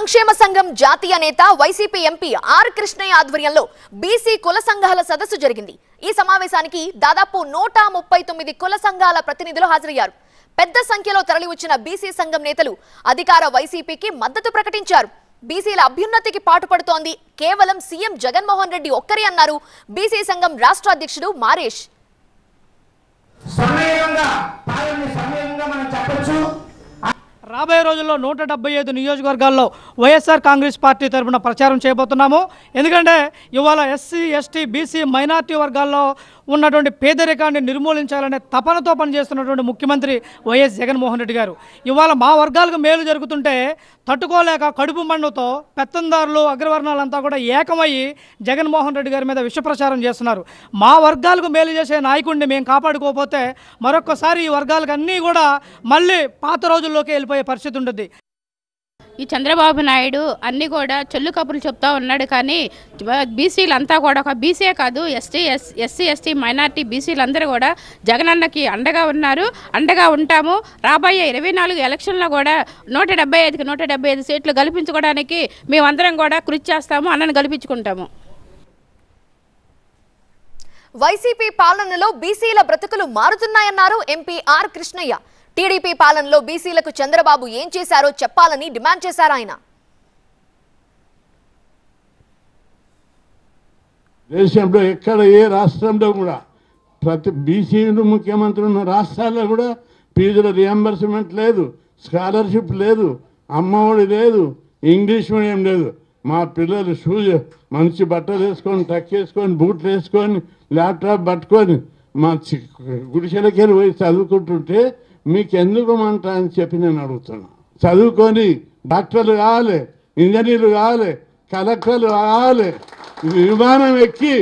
సంక్షేమ సంఘం జాతీయ నేత వైసీపీ ఎంపీ ఆర్ కృష్ణయ్య ఆధ్వర్యంలో బీసీ కుల సంఘాల సదస్సు జరిగింది. ఈ సమావేశానికి దాదాపు 139 కుల సంఘాల ప్రతినిధులు హాజరయ్యారు. పెద్ద సంఖ్యలో తరలివచ్చిన బీసీ సంఘం నేతలు అధికార వైసీపీకి మద్దతు ప్రకటించారు. బీసీల అభ్యున్నతికి పాటుపడుతోంది కేవలం సీఎం జగన్మోహన్ రెడ్డి ఒక్కరే అన్నారు బీసీ సంఘం రాష్ట్ర అధ్యక్షుడు మారేష్. రాబోయే రోజుల్లో 175 నియోజకవర్గాల్లో వైఎస్ఆర్ కాంగ్రెస్ పార్టీ తరఫున ప్రచారం చేయబోతున్నాము. ఎందుకంటే ఇవాళ ఎస్సీ, ఎస్టీ, బీసీ, మైనార్టీ వర్గాల్లో ఉన్నటువంటి పేదరికాన్ని నిర్మూలించాలనే తపనతో పనిచేస్తున్నటువంటి ముఖ్యమంత్రి వైఎస్ జగన్మోహన్ రెడ్డి గారు ఇవాళ మా వర్గాలకు మేలు జరుగుతుంటే తట్టుకోలేక కడుపు మండుతో పెత్తందారులు, అగ్రవర్ణాలంతా కూడా ఏకమయ్యి జగన్మోహన్ రెడ్డి గారి మీద విషప్రచారం చేస్తున్నారు. మా వర్గాలకు మేలు చేసే నాయకుడిని మేము కాపాడుకోకపోతే మరొక్కసారి ఈ వర్గాలకు అన్నీ కూడా మళ్ళీ పాత రోజుల్లోకి వెళ్ళిపోయే పరిస్థితి ఉంటుంది. ఈ చంద్రబాబు నాయుడు అన్నీ కూడా చెల్లు కబుర్లు చెప్తా ఉన్నాడు. కానీ బీసీలంతా కూడా ఒక బీసీ కాదు, ఎస్సీ, ఎస్టీ, మైనార్టీ బీసీలందరూ కూడా జగనన్నకి అండగా ఉన్నారు, అండగా ఉంటాము. రాబోయే 24 ఎలక్షన్లో కూడా 175కి 175 సీట్లు గెలిపించుకోవడానికి మేమందరం కూడా కృషి చేస్తాము, అన్నను గెలిపించుకుంటాము. వైసీపీ పాలనలో బీసీల బ్రతుకులు మారుతున్నాయన్నారు ఎంపీ ఆర్ కృష్ణయ్య. టీడీపీ పాలనలో బీసీలకు చంద్రబాబు ఏం చేశారో చెప్పాలని డిమాండ్ చేశారు ఆయన. దేశంలో ఎక్కడ ఏ రాష్ట్రంలో కూడా ప్రతి బీసీలు ముఖ్యమంత్రి ఉన్న రాష్ట్రాల్లో కూడా ఫీజుల రియంబర్స్మెంట్ లేదు, స్కాలర్షిప్ లేదు, అమ్మఒడి లేదు, ఇంగ్లీష్ మీడియం లేదు. మా పిల్లలు షూజ్ మంచి బట్టలు వేసుకొని, టక్ వేసుకొని, బూట్లు వేసుకొని, ల్యాప్టాప్ పట్టుకొని మా గుడిసెలకి వెళ్ళి పోయి చదువుకుంటుంటే మీకెందుకు మంట అని చెప్పి నేను అడుగుతున్నా. చదువుకొని డాక్టర్లు కావాలి, ఇంజనీర్లు కావాలి, కలెక్టర్లు కావాలి, విమానం ఎక్కి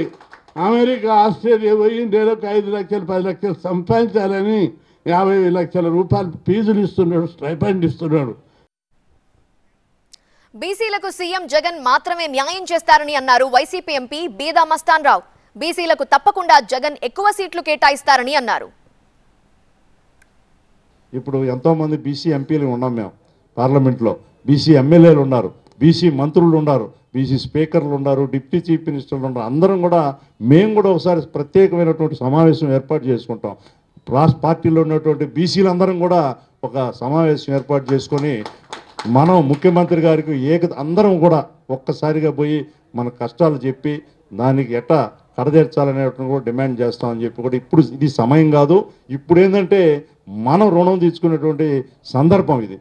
అమెరికా, ఆస్ట్రేలియా పోయి నెలకు 5 లక్షలు 10 లక్షలు సంపాదించాలని 50 లక్షల రూపాయలు ఫీజులు ఇస్తున్నాడు, స్టైపెండ్ ఇస్తున్నాడు. బీసీలకు సీఎం జగన్ మాత్రమే న్యాయం చేస్తారని అన్నారు వైసీపీ ఎంపీ బీదా మస్తాన్ రావు. బీసీలకు తప్పకుండా జగన్ ఎక్కువ సీట్లు కేటాయిస్తారని అన్నారు. ఇప్పుడు ఎంతోమంది బీసీ ఎంపీలు ఉన్నాం, మేము పార్లమెంట్లో బీసీ ఎమ్మెల్యేలు ఉన్నారు, బీసీ మంత్రులు ఉన్నారు, బీసీ స్పీకర్లు ఉన్నారు, డిప్యూటీ చీఫ్ మినిస్టర్లు ఉన్నారు. అందరం కూడా మేము కూడా ఒకసారి ప్రత్యేకమైనటువంటి సమావేశం ఏర్పాటు చేసుకుంటాం. రాష్ట్ర పార్టీలో ఉన్నటువంటి బీసీలందరం కూడా ఒక సమావేశం ఏర్పాటు చేసుకొని మనం ముఖ్యమంత్రి గారికి అందరం కూడా ఒక్కసారిగా పోయి మన కష్టాలు చెప్పి దానికి ఎట్టా కడతీర్చాలనేటువంటి కూడా డిమాండ్ చేస్తామని చెప్పి కూడా ఇప్పుడు ఇది సమయం కాదు. ఇప్పుడు ఏంటంటే మనం రుణం తీసుకునేటువంటి సందర్భం ఇది.